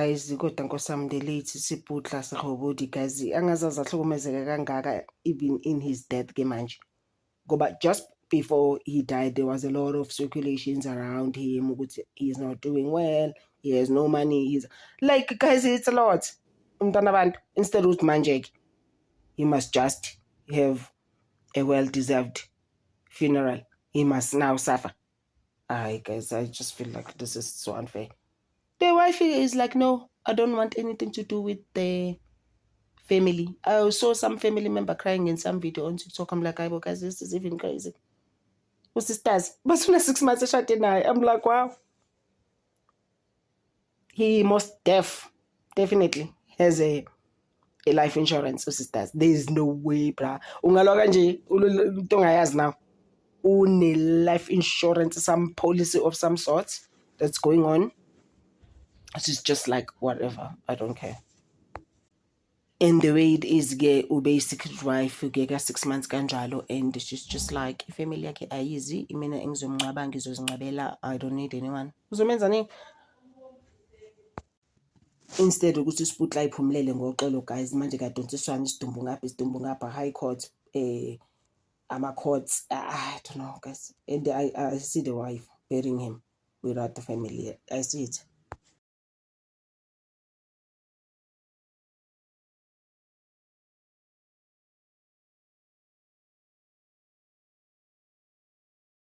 guys kodwa nkosami the late Siputla Sehobodi guys angazazi ahlukumezeke kangaka even in his death ke manje ngoba just before he died there was a lot of circulations around him ukuthi he's not doing well, he has no money, he's like guys it's a lot umntana abantu instead ukuthi manje he must just have a well-deserved funeral, he must now suffer. Guys, I just feel like this is so unfair. The wife is like, no, I don't want anything to do with the family. I saw some family member crying in some video on TikTok. I'm like, guys, this is even crazy. What's sisters? But 6 months I'm like, wow. He most definitely has a life insurance, sisters. There is no way, bruh. Ungaloka nje ungayazi now. Une life insurance, some policy of some sort that's going on. It's just like whatever, I don't care. And the way it is, ube secret wife ugeka 6 months kanjalo, and she's just like ifamily yakhe ayizi mina engizomncaba ngizozincabela, I don't need anyone. Uzomenza nini? Instead ukuthi Siputla iphumulele ngoxolo guys manje kadonsiswana isidumbu ngapha high court ama courts, I don't know guys, and I see the wife burying him without the family. I see it.